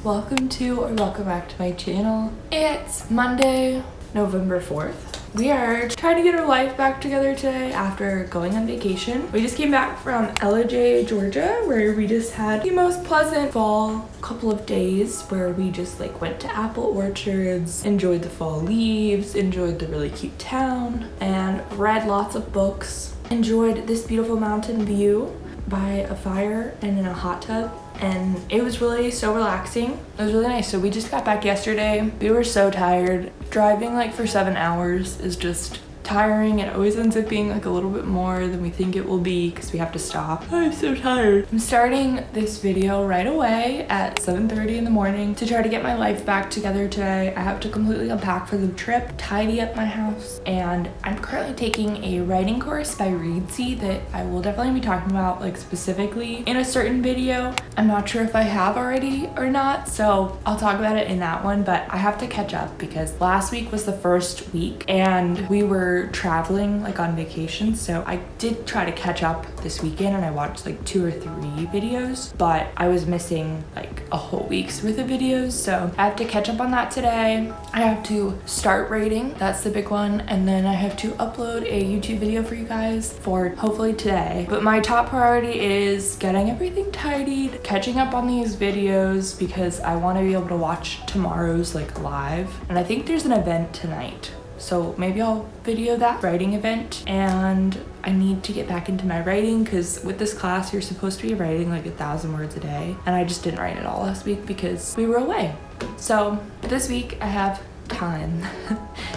welcome to or welcome back to my channel. It's Monday, November 4th. We are trying to get our life back together today after going on vacation. We just came back from LJ, Georgia, where we just had the most pleasant fall couple of days where we just like went to apple orchards, enjoyed the fall leaves, enjoyed the really cute town, and read lots of books. Enjoyed this beautiful mountain view by a fire and in a hot tub. And it was really so relaxing. It was really nice. So we just got back yesterday. We were so tired. Driving like for 7 hours is just tiring. It always ends up being like a little bit more than we think it will be because we have to stop. I'm so tired. I'm starting this video right away at 7:30 in the morning to try to get my life back together today. I have to completely unpack for the trip, tidy up my house, and I'm currently taking a writing course by Reedsy that I will definitely be talking about like specifically in a certain video. I'm not sure if I have already or not, so I'll talk about it in that one, but I have to catch up because last week was the first week and we were traveling like on vacation, so I did try to catch up this weekend and I watched like 2 or 3 videos, but I was missing like a whole week's worth of videos, so I have to catch up on that today. I have to start writing, that's the big one, and then I have to upload a YouTube video for you guys for hopefully today. But my top priority is getting everything tidied, catching up on these videos because I want to be able to watch tomorrow's like live, and I think there's an event tonight. So maybe I'll video that writing event, and I need to get back into my writing because with this class you're supposed to be writing like 1,000 words a day, and I just didn't write it all last week because we were away. So this week I have time.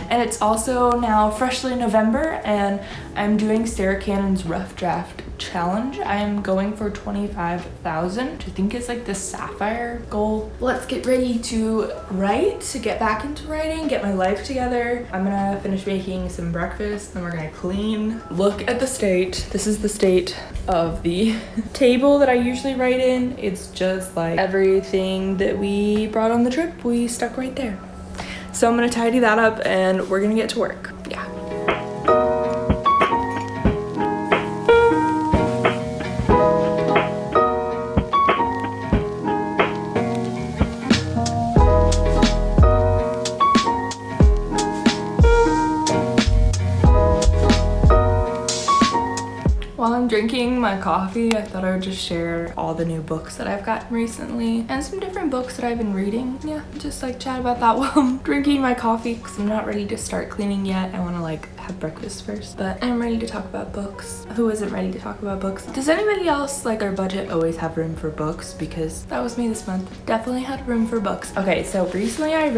And it's also now freshly November and I'm doing Sarah Cannon's rough draft challenge. I am going for 25,000, which I think is like the sapphire goal. Let's get ready to write, to get back into writing, get my life together. I'm gonna finish making some breakfast, then we're gonna clean. Look at the state. This is the state of the table that I usually write in. It's just like everything that we brought on the trip, we stuck right there. So I'm gonna tidy that up and we're gonna get to work. Yeah. While I'm drinking my coffee, I thought I would just share all the new books that I've gotten recently and some different books that I've been reading. Yeah, just like chat about that while I'm drinking my coffee because I'm not ready to start cleaning yet. I want to like have breakfast first, but I'm ready to talk about books. Who isn't ready to talk about books? Does anybody else like our budget always have room for books? Because that was me this month. Definitely had room for books. Okay, so recently I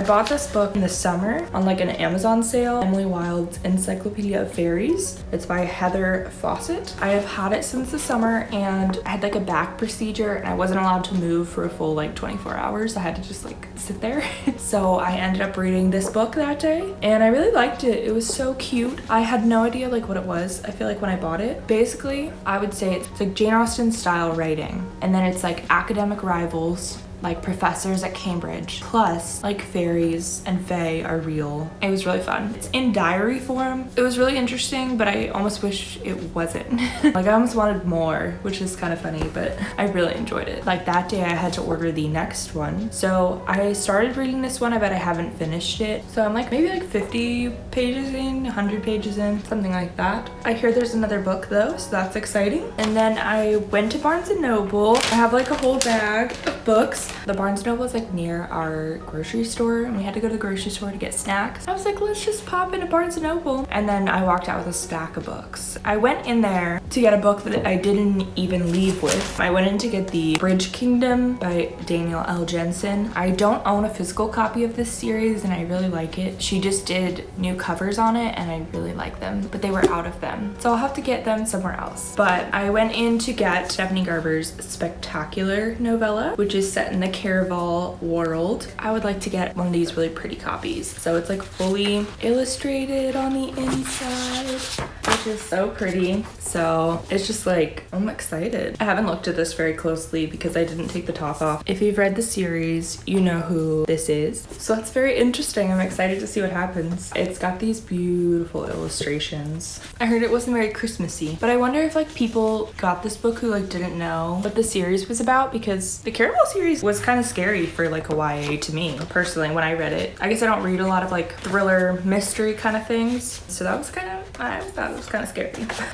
bought this book in the summer on like an Amazon sale, Emily Wilde's Encyclopedia of Fairies. It's by Heather Fawcett. I have had it since the summer and I had like a back procedure and I wasn't allowed to move for a full like 24 hours. I had to just like sit there. So I ended up reading this book that day and I really liked it. It was so cute. I had no idea like what it was. I feel like when I bought it, basically I would say it's like Jane Austen style writing, and then it's like academic rivals, like professors at Cambridge, plus like fairies and fae are real. It was really fun. It's in diary form. It was really interesting, but I almost wish it wasn't. Like I almost wanted more, which is kind of funny, but I really enjoyed it. Like that day I had to order the next one. So I started reading this one, I bet I haven't finished it. So I'm like maybe like 50 pages in, 100 pages in, something like that. I hear there's another book though, so that's exciting. And then I went to Barnes & Noble. I have like a whole bag of books. The Barnes & Noble is like near our grocery store and we had to go to the grocery store to get snacks. I was like, let's just pop into Barnes & Noble. And then I walked out with a stack of books. I went in there to get a book that I didn't even leave with. I went in to get the Bridge Kingdom by Danielle L. Jensen. I don't own a physical copy of this series and I really like it. She just did new covers on it and I really like them, but they were out of them. So I'll have to get them somewhere else. But I went in to get Stephanie Garber's spectacular novella, which is set in the Caraval world. I would like to get one of these really pretty copies. So it's like fully illustrated on the inside, which which is so pretty. So it's just like, I'm excited. I haven't looked at this very closely because I didn't take the top off. If you've read the series, you know who this is. So that's very interesting. I'm excited to see what happens. It's got these beautiful illustrations. I heard it wasn't very Christmassy, but I wonder if like people got this book who like didn't know what the series was about, because the Caramel series was kind of scary for like a YA to me personally when I read it. I guess I don't read a lot of like thriller mystery kind of things, so that was kind of, I thought it was kind of scary.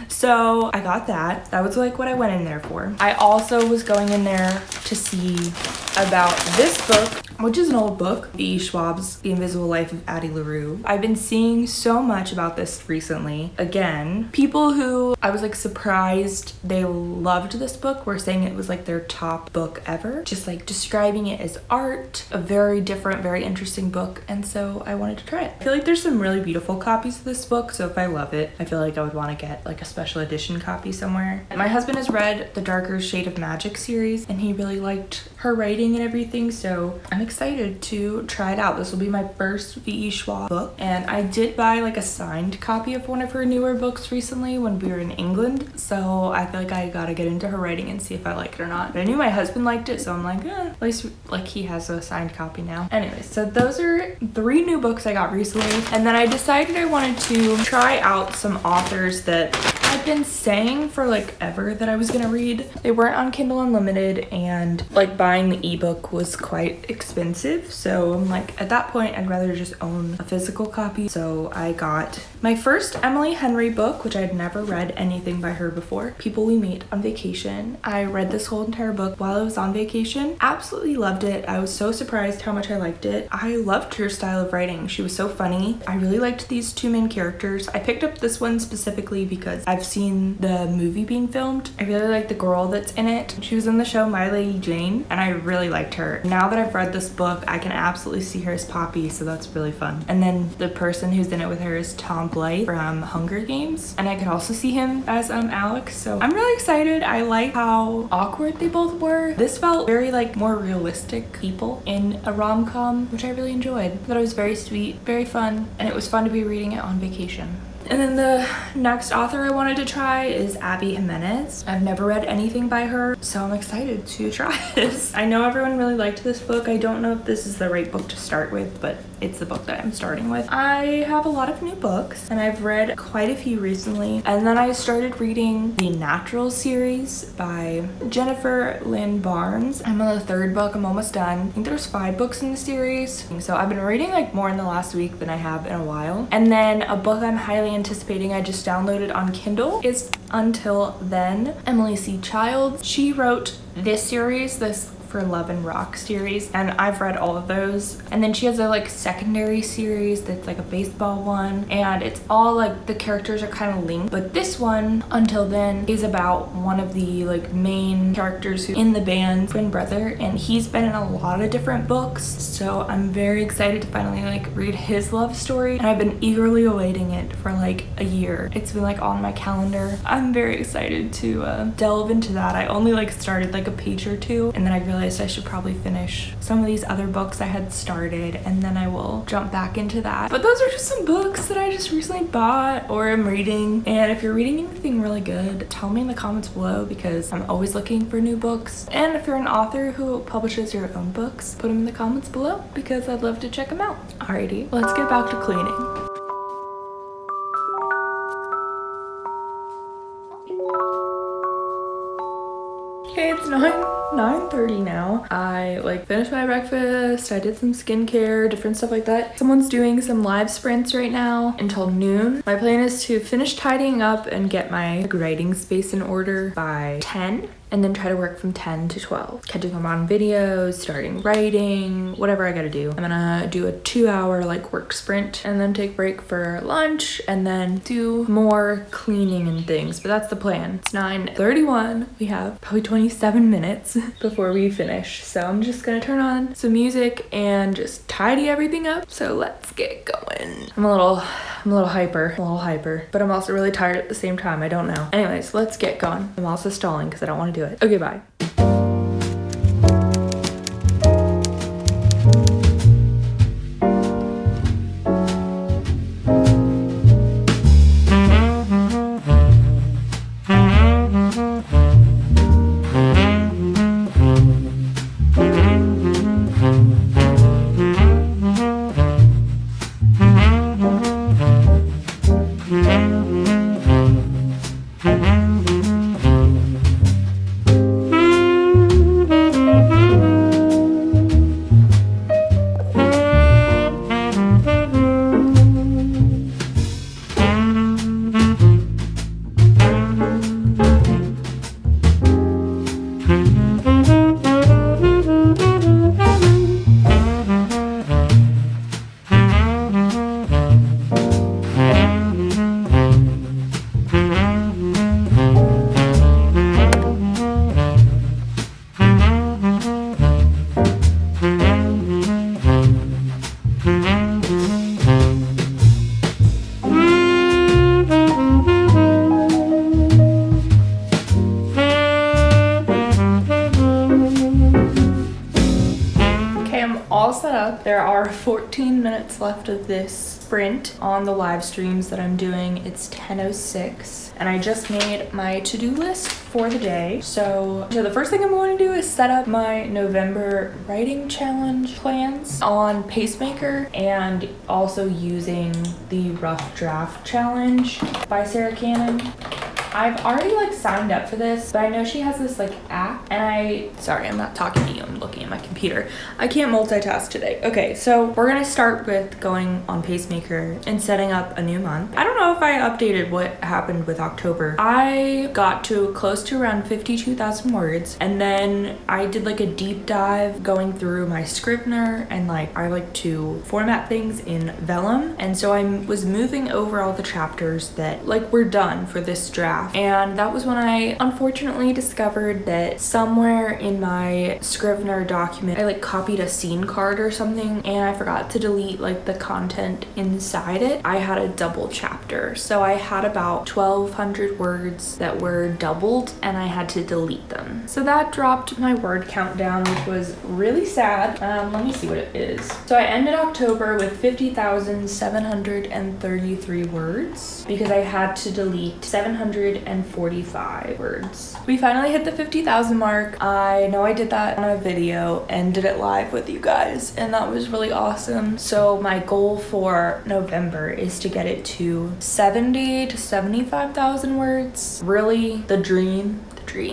So I got that. That was like what I went in there for. I also was going in there to see about this book, which is an old book, V.E. Schwab's The Invisible Life of Addie LaRue. I've been seeing so much about this recently. Again, people who I was like surprised they loved this book were saying it was like their top book ever. Just like describing it as art, a very different, very interesting book. And so I wanted to try it. I feel like there's some really beautiful copies of this book. So if I love it, I feel like I would want to get like a special edition copy somewhere. My husband has read the Darker Shade of Magic series and he really liked her writing and everything, so I'm excited to try it out. This will be my first V.E. Schwab book, and I did buy like a signed copy of one of her newer books recently when we were in England, so I feel like I gotta get into her writing and see if I like it or not. But I knew my husband liked it, so I'm like, at least like he has a signed copy now. Anyway, so those are 3 new books I got recently, and then I decided I wanted to try out some authors that I've been saying for like ever that I was gonna read. They weren't on Kindle Unlimited, and like buying the ebook was quite expensive, so I'm like, at that point I'd rather just own a physical copy. So I got my first Emily Henry book, which I had never read anything by her before, People We Meet on Vacation. I read this whole entire book while I was on vacation. Absolutely loved it. I was so surprised how much I liked it. I loved her style of writing. She was so funny. I really liked these 2 main characters. I picked up this one specifically because I've seen the movie being filmed. I really like the girl that's in it. She was in the show My Lady Jane, and I really liked her. Now that I've read this book, I can absolutely see her as Poppy, so that's really fun. And then the person who's in it with her is Tom Blythe from Hunger Games, and I could also see him as Alex, so I'm really excited. I like how awkward they both were. This felt very like more realistic people in a rom-com, which I really enjoyed. I thought it was very sweet, very fun, and it was fun to be reading it on vacation. And then the next author I wanted to try is Abby Jimenez. I've never read anything by her, so I'm excited to try this. I know everyone really liked this book. I don't know if this is the right book to start with, but it's the book that I'm starting with. I have a lot of new books, and I've read quite a few recently. And then I started reading the Natural series by Jennifer Lynn Barnes. I'm on the 3rd book. I'm almost done. I think there's 5 books in the series. So I've been reading like more in the last week than I have in a while. And then a book I'm highly anticipating, I just downloaded on Kindle, is Until Then, Emily C. Childs. She wrote this series, this For Love and Rock series, and I've read all of those. And then she has a like secondary series that's like a baseball one, and it's all like the characters are kind of linked. But this one, Until Then, is about one of the like main characters who's in the band, twin brother, and he's been in a lot of different books. So I'm very excited to finally like read his love story, and I've been eagerly awaiting it for like a year. It's been like on my calendar. I'm very excited to delve into that. I only like started like a page or 2, and then I realized I should probably finish some of these other books I had started, and then I will jump back into that. But those are just some books that I just recently bought or am reading. And if you're reading anything really good, tell me in the comments below, because I'm always looking for new books. And if you're an author who publishes your own books, put them in the comments below, because I'd love to check them out. Alrighty, let's get back to cleaning. Okay, it's 9:30 now. I like finished my breakfast, I did some skincare, different stuff like that. Someone's doing some live sprints right now until noon. My plan is to finish tidying up and get my writing space in order by 10. And then try to work from 10 to 12. Catching up on videos, starting writing, whatever I gotta do. I'm gonna do a 2-hour like work sprint, and then take a break for lunch, and then do more cleaning and things. But that's the plan. It's 9:31. We have probably 27 minutes before we finish. So I'm just gonna turn on some music and just tidy everything up. So let's get going. I'm a little hyper, but I'm also really tired at the same time. I don't know. Anyways, let's get going. I'm also stalling because I don't want to do it. Okay, bye. up. There are 14 minutes left of this sprint on the live streams that I'm doing. It's 10:06 and I just made my to-do list for the day. So the first thing I'm going to do is set up my November writing challenge plans on Pacemaker and also using the rough draft challenge by Sarah Cannon. I've already like signed up for this, but I know she has this like app and sorry, I'm not talking to you, I'm looking at my computer. I can't multitask today. Okay, so we're gonna start with going on Pacemaker and setting up a new month. I don't know if I updated what happened with October. I got to close to around 52,000 words and then I did like a deep dive going through my Scrivener and like I like to format things in vellum. And so I was moving over all the chapters that like were done for this draft. And that was when I unfortunately discovered that somewhere in my Scrivener document, I like copied a scene card or something and I forgot to delete like the content inside it. I had a double chapter. So I had about 1,200 words that were doubled and I had to delete them. So that dropped my word count down, which was really sad. Let me see what it is. So I ended October with 50,733 words because I had to delete 745 words. We finally hit the 50,000 mark. I know I did that on a video and did it live with you guys and that was really awesome. So my goal for November is to get it to 70 to 75,000 words. Really, the dream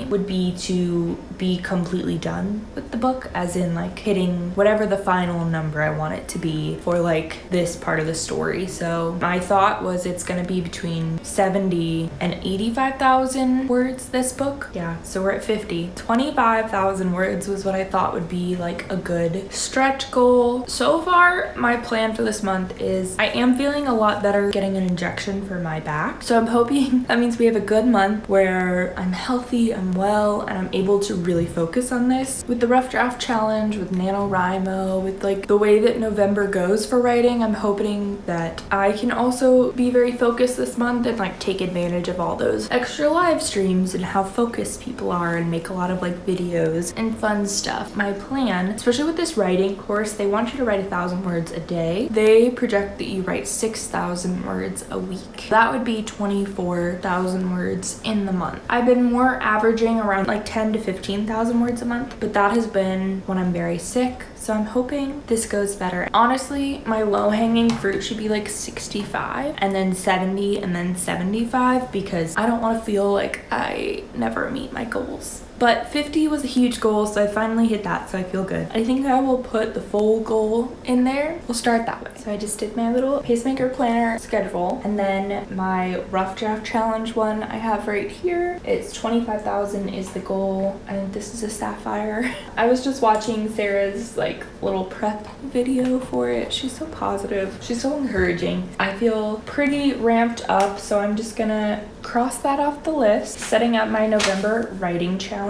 would be to be completely done with the book, as in like hitting whatever the final number I want it to be for like this part of the story. So my thought was it's gonna be between 70 and 85,000 words this book. Yeah, so we're at 50. 25,000 words was what I thought would be like a good stretch goal. So far, my plan for this month is I am feeling a lot better getting an injection for my back. So I'm hoping that means we have a good month where I'm healthy, I'm well, and I'm able to really focus on this. With the rough draft challenge, with NaNoWriMo, with like the way that November goes for writing, I'm hoping that I can also be very focused this month and like take advantage of all those extra live streams and how focused people are and make a lot of like videos and fun stuff. My plan, especially with this writing course, they want you to write 1,000 words a day. They project that you write 6,000 words a week. That would be 24,000 words in the month. I've been more averaging around like 10 to 15,000 words a month, but that has been when I'm very sick. So I'm hoping this goes better. Honestly, my low-hanging fruit should be like 65 and then 70 and then 75 because I don't want to feel like I never meet my goals. But 50 was a huge goal, so I finally hit that, so I feel good. I think I will put the full goal in there. We'll start that way. So I just did my little Pacemaker planner schedule, and then my rough draft challenge one I have right here. It's 25,000 is the goal, and this is a sapphire. I was just watching Sarah's like little prep video for it. She's so positive. She's so encouraging. I feel pretty ramped up, so I'm just gonna cross that off the list. Setting up my November writing challenge.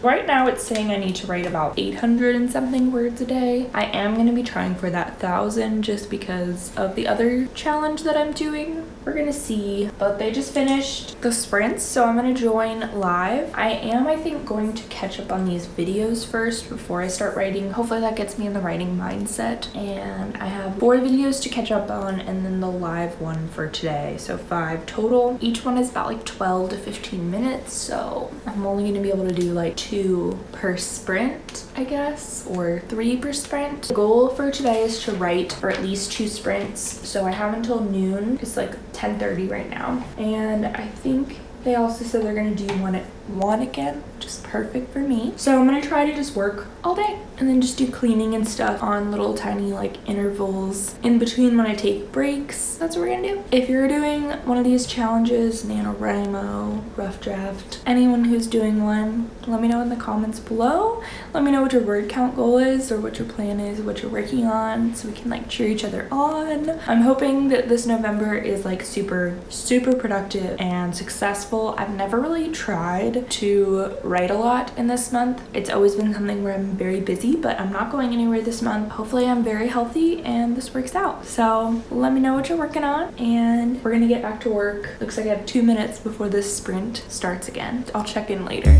Right now it's saying I need to write about 800 and something words a day. I am going to be trying for that 1,000 just because of the other challenge that I'm doing. We're gonna see, but they just finished the sprints, so I'm gonna join live. I think going to catch up on these videos first before I start writing. Hopefully that gets me in the writing mindset. And I have 4 videos to catch up on and then the live one for today, so 5 total. Each one is about like 12 to 15 minutes, so I'm only gonna be able to do like 2 per sprint, I guess, or 3 per sprint. The goal for today is to write for at least 2 sprints, so I have until noon. It's like 10:30 right now, and I think they also said they're gonna do one at 1 again, which is perfect for me. So I'm gonna try to just work all day and then just do cleaning and stuff on little tiny like intervals in between when I take breaks. That's what we're gonna do. If you're doing one of these challenges, NaNoWriMo, rough draft, anyone who's doing one, let me know in the comments below. Let me know what your word count goal is or what your plan is, what you're working on, so we can like cheer each other on. I'm hoping that this November is like super productive and successful. I've never really tried to write a lot in this month. It's always been something where I'm very busy, but I'm not going anywhere this month. Hopefully I'm very healthy and this works out. So let me know what you're working on and we're gonna get back to work. Looks like I have 2 minutes before this sprint starts again. I'll check in later.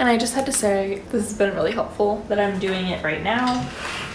And I just had to say, this has been really helpful that I'm doing it right now,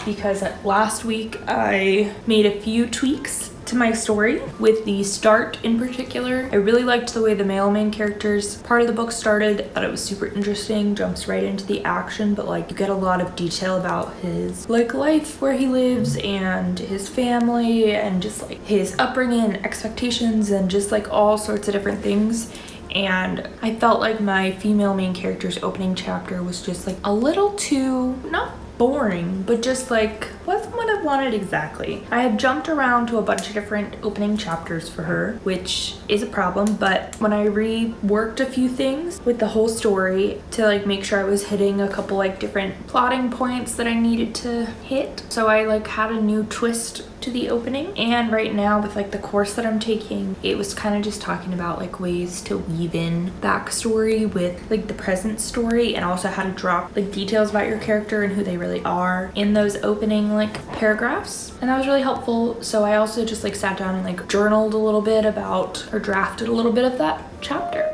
because last week I made a few tweaks to my story with the start in particular. I really liked the way the male main character's part of the book started. Thought it was super interesting, jumps right into the action, but like you get a lot of detail about his like life where he lives and his family and just like his upbringing and expectations and just like all sorts of different things. And I felt like my female main character's opening chapter was just like a little too, not boring, but just like wasn't what I wanted exactly. I had jumped around to a bunch of different opening chapters for her, which is a problem, but when I reworked a few things with the whole story to like make sure I was hitting a couple like different plotting points that I needed to hit, so I like had a new twist to the opening. And right now with like the course that I'm taking, it was kind of just talking about like ways to weave in backstory with like the present story, and also how to drop like details about your character and who they really are in those opening like paragraphs. And that was really helpful. So I also just like sat down and like journaled a little bit about, or drafted a little bit of that chapter.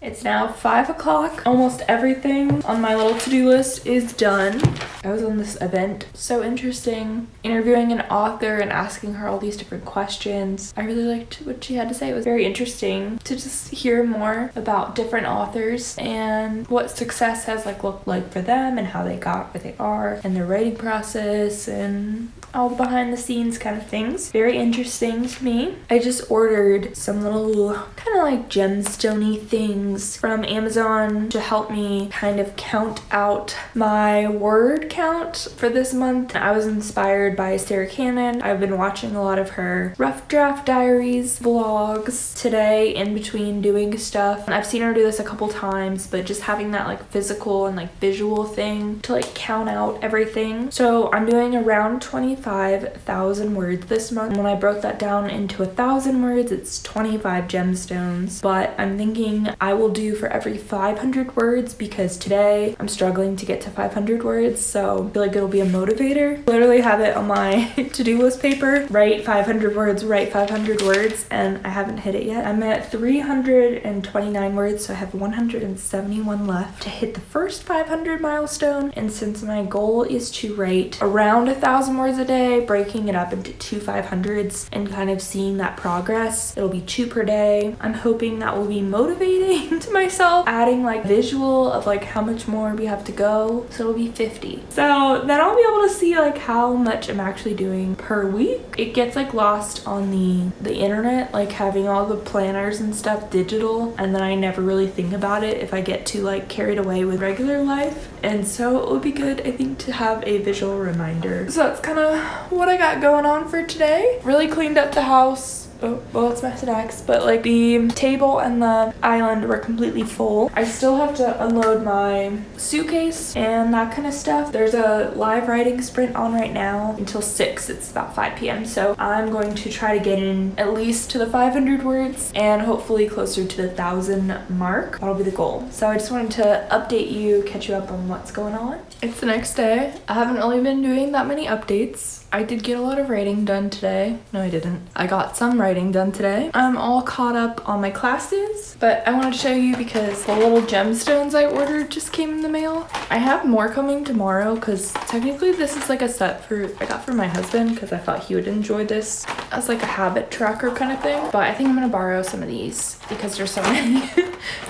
It's now 5 o'clock. Almost everything on my little to-do list is done. I was on this event, so interesting, interviewing an author and asking her all these different questions. I really liked what she had to say. It was very interesting to just hear more about different authors and what success has like looked like for them and how they got where they are and their writing process and all the behind the scenes kind of things. Very interesting to me. I just ordered some little kind of like gemstone-y things from Amazon to help me kind of count out my word count for this month. I was inspired by Sarah Cannon. I've been watching a lot of her rough draft diaries vlogs today in between doing stuff. And I've seen her do this a couple times, but just having that like physical and like visual thing to like count out everything. So I'm doing around 25,000 words this month. When I broke that down into 1,000 words, it's 25 gemstones. But I'm thinking I will do for every 500 words, because today I'm struggling to get to 500 words. So I feel like it'll be a motivator. Literally have it on my to-do list paper. Write 500 words, write 500 words, and I haven't hit it yet. I'm at 329 words, so I have 171 left to hit the first 500 milestone. And since my goal is to write around 1,000 words a day, breaking it up into 2 500s and kind of seeing that progress, it'll be 2 per day. I'm hoping that will be motivating to myself, adding like visual of like how much more we have to go, so it'll be 50. So then I'll be able to see like how much I'm actually doing per week. It gets like lost on the internet, like having all the planners and stuff digital, and then I never really think about it if I get too like carried away with regular life. And so it would be good, I think, to have a visual reminder. So that's kind of what I got going on for today. Really cleaned up the house. Oh, well, it's messy next, but like the table and the island were completely full. I still have to unload my suitcase and that kind of stuff. There's a live writing sprint on right now until 6. It's about 5 p.m. So I'm going to try to get in at least to the 500 words and hopefully closer to the 1,000 mark. That'll be the goal. So I just wanted to update you, catch you up on what's going on. It's the next day. I haven't really been doing that many updates. I did get a lot of writing done today. No, I didn't. I got some writing done today. I'm all caught up on my classes, but I wanted to show you because the little gemstones I ordered just came in the mail. I have more coming tomorrow because technically this is like a set I got for my husband because I thought he would enjoy this as like a habit tracker kind of thing. But I think I'm gonna borrow some of these because there's so many.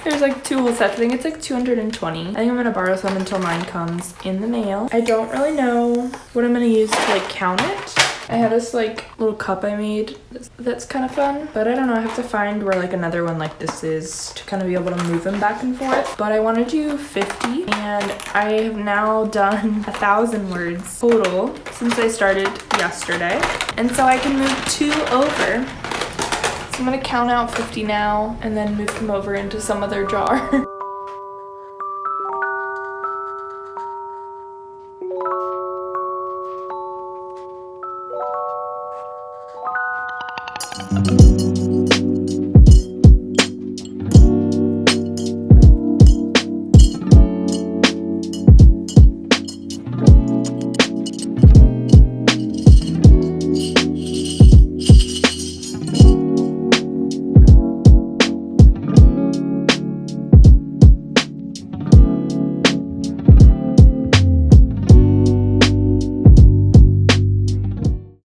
There's like 2 whole sets. I think it's like 220. I think I'm gonna borrow some until mine comes in the mail. I don't really know what I'm gonna use to like count it. I have this like little cup I made that's kind of fun, but I don't know, I have to find where like another one like this is to kind of be able to move them back and forth. But I want to do 50, and I have now done 1,000 words total since I started yesterday, and so I can move 2 over. So I'm gonna count out 50 now and then move them over into some other jar.